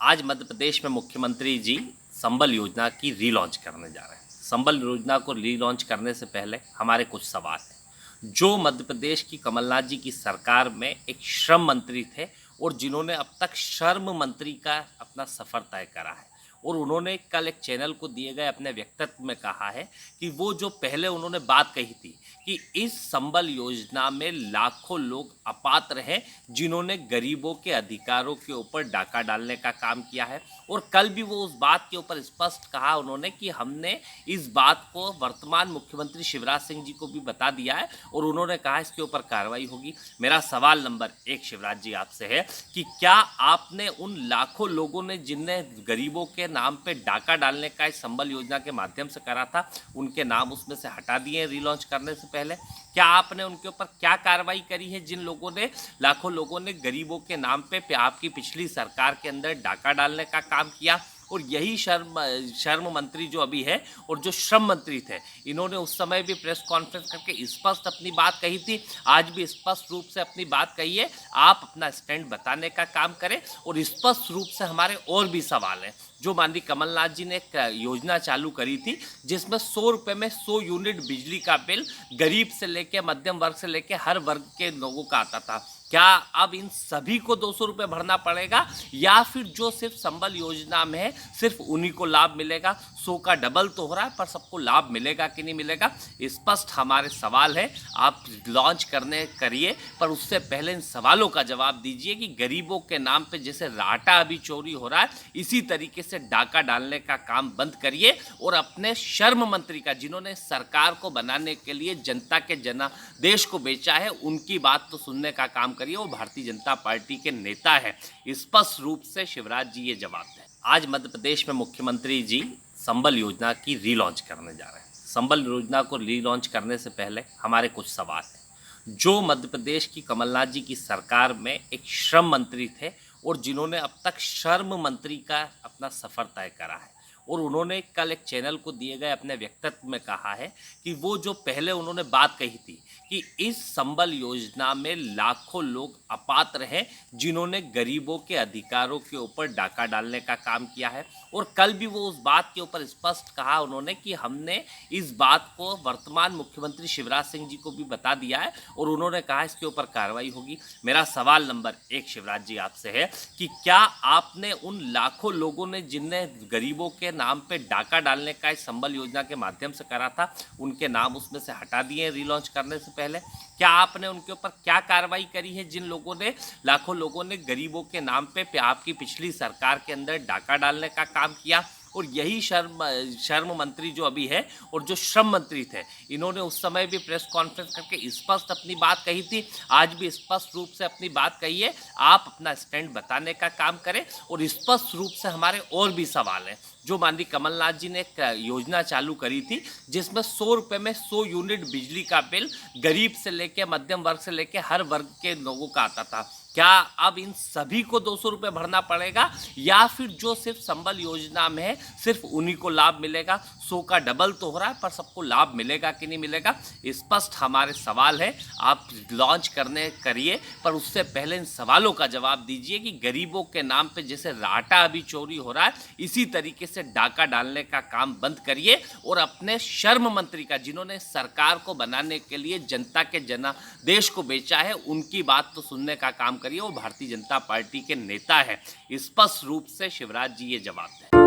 आज मध्य प्रदेश में मुख्यमंत्री जी संबल योजना की रीलॉन्च करने जा रहे हैं। संबल योजना को रीलॉन्च करने से पहले हमारे कुछ सवाल हैं। जो मध्य प्रदेश की कमलनाथ जी की सरकार में एक श्रम मंत्री थे और जिन्होंने अब तक श्रम मंत्री का अपना सफ़र तय करा है, और उन्होंने कल एक चैनल को दिए गए अपने वक्तव्य में कहा है कि वो जो पहले उन्होंने बात कही थी कि इस संबल योजना में लाखों लोग अपात्र हैं जिन्होंने गरीबों के अधिकारों के ऊपर डाका डालने का काम किया है। और कल भी वो उस बात के ऊपर स्पष्ट कहा उन्होंने कि हमने इस बात को वर्तमान मुख्यमंत्री शिवराज सिंह जी को भी बता दिया है और उन्होंने कहा इसके ऊपर कार्रवाई होगी। मेरा सवाल नंबर 1 शिवराज जी आपसे है कि क्या आपने उन लाखों लोगों ने जिनने गरीबों के नाम पे डाका डालने का इस संबल योजना के माध्यम से करा था, उनके नाम उसमें से हटा दिए रीलॉन्च करने से पहले? क्या आपने उनके ऊपर क्या कार्रवाई करी है जिन लोगों ने, लाखों लोगों ने गरीबों के नाम पे आपकी पिछली सरकार के अंदर डाका डालने का काम किया? और यही श्रम मंत्री जो अभी है और जो श्रम मंत्री थे, इन्होंने उस समय भी प्रेस कॉन्फ्रेंस करके स्पष्ट अपनी बात कही थी, आज भी स्पष्ट रूप से अपनी बात कही है। आप अपना स्टैंड बताने का काम करें। और स्पष्ट रूप से हमारे और भी सवाल हैं। जो माननीय कमलनाथ जी ने एक योजना चालू करी थी जिसमें 100 रुपये में 100 यूनिट बिजली का बिल गरीब से लेके मध्यम वर्ग से लेके हर वर्ग के लोगों का आता था। क्या अब इन सभी को 200 रुपये भरना पड़ेगा, या फिर जो सिर्फ संबल योजना में है सिर्फ उन्हीं को लाभ मिलेगा? 100 का डबल तो हो रहा है, पर सबको लाभ मिलेगा कि नहीं मिलेगा? स्पष्ट हमारे सवाल है। आप लॉन्च करिए, पर उससे पहले इन सवालों का जवाब दीजिए कि गरीबों के नाम पे जैसे राटा अभी चोरी हो रहा है, इसी तरीके से डाका डालने का काम बंद करिए। और अपने श्रम मंत्री का, जिन्होंने सरकार को बनाने के लिए जनता के जनादेश को बेचा है, उनकी बात तो सुनने का काम करिए। वो भारतीय जनता पार्टी के नेता है। स्पष्ट रूप से शिवराज जी ये जवाब दें। आज मध्य प्रदेश में मुख्यमंत्री जी संबल योजना की रीलॉन्च करने जा रहे हैं। संबल योजना को रीलॉन्च करने से पहले हमारे कुछ सवाल हैं। जो मध्य प्रदेश की कमलनाथ जी की सरकार में एक श्रम मंत्री थे और जिन्होंने अब तक श्रम मंत्री का अपना सफ़र तय करा है, और उन्होंने कल एक चैनल को दिए गए अपने वक्तव्य में कहा है कि वो जो पहले उन्होंने बात कही थी कि इस संबल योजना में लाखों लोग अपात्र हैं जिन्होंने गरीबों के अधिकारों के ऊपर डाका डालने का काम किया है। और कल भी वो उस बात के ऊपर स्पष्ट कहा उन्होंने कि हमने इस बात को वर्तमान मुख्यमंत्री शिवराज सिंह जी को भी बता दिया है और उन्होंने कहा इसके ऊपर कार्रवाई होगी। मेरा सवाल नंबर 1 शिवराज जी आपसे है कि क्या आपने उन लाखों लोगों ने जिनने गरीबों के नाम पे डाका डालने का इस संबल योजना के माध्यम से करा था, उनके नाम उसमें से हटा दिए रीलॉन्च करने से पहले? क्या आपने उनके ऊपर क्या कार्रवाई करी है जिन लोगों ने, लाखों लोगों ने गरीबों के नाम पे आपकी पिछली सरकार के अंदर डाका डालने का काम किया? और यही श्रम मंत्री जो अभी है और जो श्रम मंत्री थे, इन्होंने उस समय भी प्रेस कॉन्फ्रेंस करके स्पष्ट अपनी बात कही थी, आज भी स्पष्ट रूप से अपनी बात कही है। आप अपना स्टैंड बताने का काम करें। और स्पष्ट रूप से हमारे और भी सवाल हैं। जो माननीय कमलनाथ जी ने एक योजना चालू करी थी जिसमें 100 रुपये में 100 यूनिट बिजली का बिल गरीब से लेके मध्यम वर्ग से लेके हर वर्ग के लोगों का आता था। क्या अब इन सभी को 200 रुपये भरना पड़ेगा, या फिर जो सिर्फ संबल योजना में है सिर्फ उन्हीं को लाभ मिलेगा? 100 का डबल तो हो रहा है, पर सबको लाभ मिलेगा कि नहीं मिलेगा? स्पष्ट हमारे सवाल है। आप लॉन्च करिए, पर उससे पहले इन सवालों का जवाब दीजिए कि गरीबों के नाम पे जैसे राटा अभी चोरी हो रहा है, इसी तरीके से डाका डालने का काम बंद करिए। और अपने श्रम मंत्री का, जिन्होंने सरकार को बनाने के लिए जनता के जनादेश को बेचा है, उनकी बात तो सुनने का काम करिए। वो भारतीय जनता पार्टी के नेता है। स्पष्ट रूप से शिवराज जी ये जवाब दें।